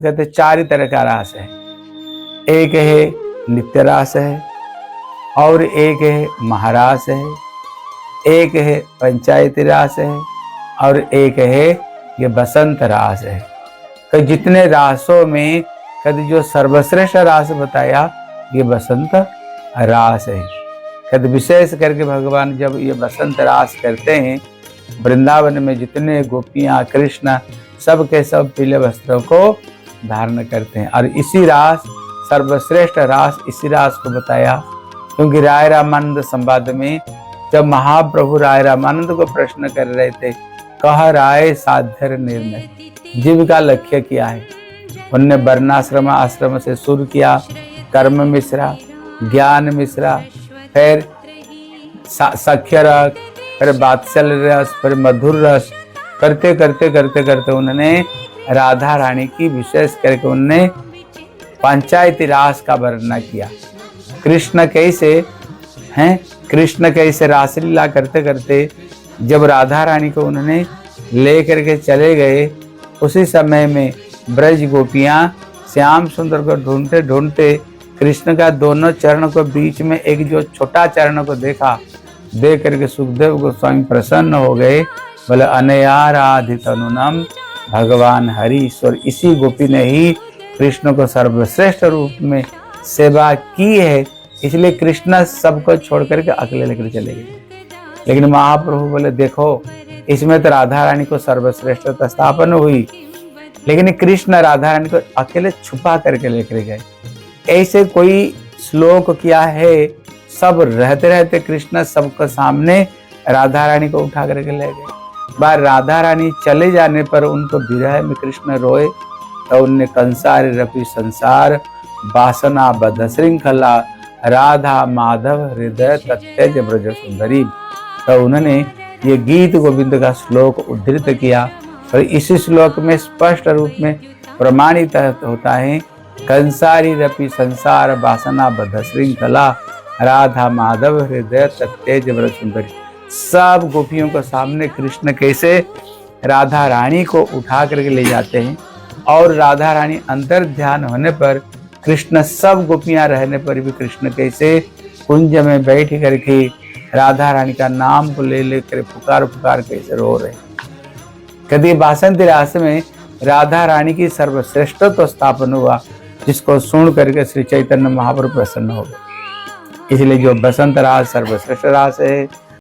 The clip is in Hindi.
कहते 4 ही तरह का रास है। एक है नित्य रास है, और एक है महारास है, एक है पंचायती रास है, और एक है ये बसंत रास है। तो जितने रासों में कभी जो सर्वश्रेष्ठ रास बताया ये बसंत रास है। कद विशेष करके भगवान जब ये बसंत रास करते हैं, वृंदावन में जितने गोपियां कृष्ण सब के सब पीले वस्त्रों को धारण करते हैं। और इसी रास सर्वश्रेष्ठ रास इसी रास को बताया, क्योंकि राय रामानंद संवाद में जब महाप्रभु राय रामानंद को प्रश्न कर रहे थे, कह राय साध्य निर्णय, जीव का लक्ष्य क्या है। उनने वर्णाश्रम आश्रम से शुरू किया, कर्म मिश्रा, ज्ञान मिश्रा, फिर सख्य रस, फिर वात्सल्य रस, फिर मधुर रस, करते करते करते करते उन्होंने राधा रानी की विशेष करके उन्होंने पंचायती रास का वर्णन किया। कृष्ण कैसे हैं, कृष्ण कैसे रासलीला करते करते जब राधा रानी को उन्होंने ले करके चले गए, उसी समय में ब्रज गोपियां श्याम सुंदर को ढूंढते ढूंढते कृष्ण का दोनों चरण को बीच में एक जो छोटा चरण को देखा, देख करके सुखदेव गोस्वामी प्रसन्न हो गए। बोले अनयाराधित अनुनम भगवान हरीश्वर, इसी गोपी ने ही कृष्ण को सर्वश्रेष्ठ रूप में सेवा की है, इसलिए कृष्ण सबको छोड़ करके अकेले लेकर चले गए। लेकिन महाप्रभु बोले देखो, इसमें तो राधा रानी को सर्वश्रेष्ठता स्थापन हुई, लेकिन कृष्ण राधा रानी को अकेले छुपा करके लेकर गए। ऐसे कोई श्लोक क्या है, सब रहते रहते कृष्ण सबके सामने राधा रानी को उठा करके ले गए। बार राधा रानी चले जाने पर उनको विरह में कृष्ण रोए, तो उनने कंसारी रपि संसार वासना बद्ध श्रृंखला राधा माधव हृदय तत्यज ब्रज सुंदरी। तो उन्होंने ये गीत गोविंद का श्लोक उद्धृत किया, और इसी श्लोक में स्पष्ट रूप में प्रमाणित होता है, कंसारी रपि संसार वासना बद्ध श्रृंखला राधा माधव हृदय तत्यज ब्रज सुंदरी। सब गोपियों के सामने कृष्ण कैसे राधा रानी को उठा करके ले जाते हैं, और राधा रानी अंतर ध्यान होने पर कृष्ण सब गोपियां रहने पर भी कृष्ण कैसे कुंज में बैठ करके राधा रानी का नाम को ले लेकर पुकार पुकार कैसे रो रहे। कभी बासंती रास में राधा रानी की सर्वश्रेष्ठत्व स्थापन हुआ, जिसको सुन करके श्री चैतन्य महाप्रभु प्रसन्न हो गए। इसलिए जो बसंत रास सर्वश्रेष्ठ रास है,